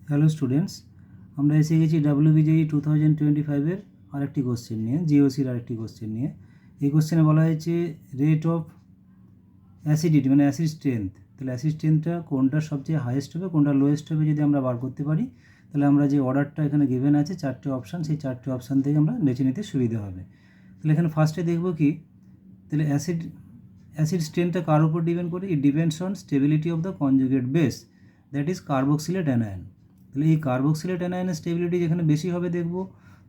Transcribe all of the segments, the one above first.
Hello students, আমরা এসে গেছি WBJE 2025-এর আরেকটি কোশ্চেন নিয়ে, জিওসির আরেকটি কোশ্চেন নিয়ে। এই কোশ্চেনে বলা হয়েছে রেট অফ অ্যাসিডিটি মানে অ্যাসিড স্ট্রেংথ। তাহলে অ্যাসিড স্ট্রেংথটা কোনটা সবচেয়ে হাইয়েস্ট হবে, কোনটা লোয়েস্ট হবে যদি আমরা বার করতে পারি, তাহলে আমরা যে অর্ডারটা এখানে গিভেন আছে চারটে অপশান, সেই চারটে অপশান থেকে আমরা বেছে নিতে সুবিধা হবে। তাহলে এখানে ফার্স্টে দেখব কি, তাহলে অ্যাসিড স্ট্রেংথটা কার উপর ডিপেন্ড করে? It depends on stability of the conjugate base, that is carboxylate anion. তাহলে এই কার্বক্সিলেট অ্যানায়নের স্টেবিলিটি যেখানে বেশি হবে দেখব,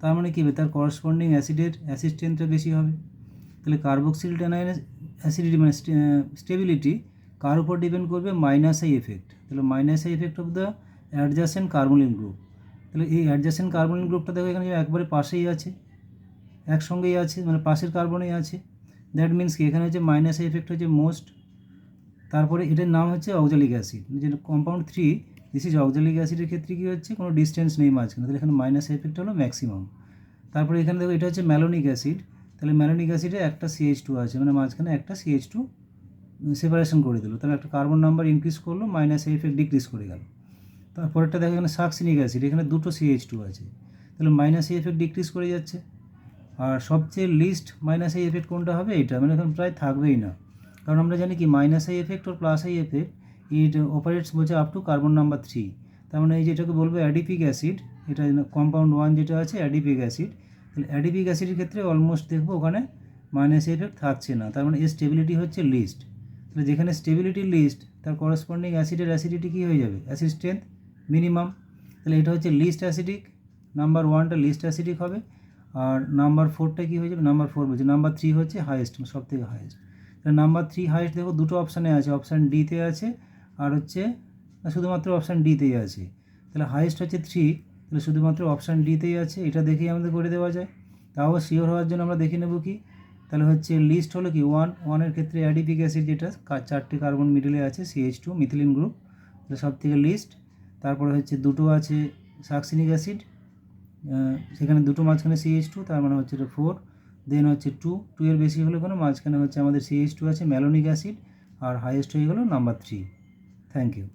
তার মানে কী হবে, তার করসপন্ডিং অ্যাসিড স্ট্রেংথটা বেশি হবে। তাহলে কার্বক্সিলেট অ্যানায়নের অ্যাসিডিটি মানে স্টেবিলিটি কার উপর ডিপেন্ড করবে? Minus I effect. তাহলে minus I effect of the adjacent carbonyl group. তাহলে এই অ্যাডজাসেন্ট কার্বনিল গ্রুপটা দেখো এখানে একবারে পাশেই আছে, একসঙ্গেই আছে, মানে পাশের কার্বনেই আছে। দ্যাট মিনস কি, এখানে হচ্ছে মাইনাস আই এফেক্ট হচ্ছে মোস্ট, তারপরে এটার নাম হচ্ছে অক্সালিক অ্যাসিড, যে কম্পাউন্ড 3 দিস ইজ অক্সালিক অ্যাসিডের ক্ষেত্রে কী হচ্ছে, কোনো ডিস্টেন্স নেই মাঝখানে, তাহলে এখানে মাইনাস এফেক্ট হলো ম্যাক্সিমাম। তারপরে এখানে দেখো এটা হচ্ছে ম্যালোনিক অ্যাসিড, তাহলে ম্যালোনিক অ্যাসিডে একটা CH2 আছে, মানে মাঝখানে একটা CH2 সেপারেশন করে দিল, তাহলে একটা কার্বন নাম্বার ইনক্রিজ করলো, মাইনাস এফেক্ট ডিক্রিজ করে গেল। তারপরেরটা দেখো এখানে সাকসিনিক অ্যাসিড, এখানে দুটো CH2 আছে, তাহলে মাইনাস এফেক্ট ডিক্রিজ করে যাচ্ছে। আর সবচেয়ে লিস্ট মাইনাস আই এফেক্ট কোনটা হবে? এটা, মানে এখানে প্রায় থাকবেই না, কারণ আমরা জানি কি মাইনাস আই এফেক্ট আর plus I effect it operates বলছে আপ টু কার্বন নাম্বার 3। তার মানে এই যেটাকে বলবো অ্যাডিপিক অ্যাসিড, এটা কম্পাউন্ড 1 যেটা আছে অ্যাডিপিক অ্যাসিড, তাহলে অ্যাডিপিক অ্যাসিডের ক্ষেত্রে অলমোস্ট দেখবো ওখানে মাইনাস এফেক্ট থাকছে না, তার মানে এর স্টেবিলিটি হচ্ছে লিস্ট। তাহলে যেখানে স্টেবিলিটি লিস্ট, তার করসপন্ডিং অ্যাসিডের অ্যাসিডিটি কী হয়ে যাবে? Acid strength minimum. তাহলে এটা হচ্ছে লিস্ট অ্যাসিডিক, নাম্বার 1টা লিস্ট অ্যাসিডিক হবে, আর নাম্বার 4টা কী হয়ে যাবে? নাম্বার 4 বলছে, নাম্বার 3 হচ্ছে হাইয়েস্ট, সব থেকে হাইয়েস্ট। তাহলে নাম্বার 3 হাইয়েস্ট দেখো দুটো অপশানে আছে, অপশান ডিতে আছে আর হচ্ছে শুধুমাত্র অপশান ডিতেই আছে। তাহলে হাইয়েস্ট হচ্ছে 3, তাহলে শুধুমাত্র অপশান ডিতেই আছে, এটা দেখেই আমাদের করে দেওয়া যায়। তাও শিওর হওয়ার জন্য আমরা দেখে নেব কি, তাহলে হচ্ছে লিস্ট হলো কি 1 ক্ষেত্রে অ্যাডিপিক অ্যাসিড যেটা 4টে কার্বন মিডলে আছে CH2 মিথিলিন গ্রুপ, তাহলে সব থেকে লিস্ট। তারপরে হচ্ছে দুটো আছে সাকসিনিক অ্যাসিড, সেখানে দুটো মাঝখানে CH2, তার মানে হচ্ছে এটা 4। দেন হচ্ছে 2 এর বেশি হলে কোনো মাঝখানে হচ্ছে আমাদের CH2 আছে ম্যালোনিক অ্যাসিড, আর হাইয়েস্ট হয়ে গেলো নাম্বার 3। Thank you.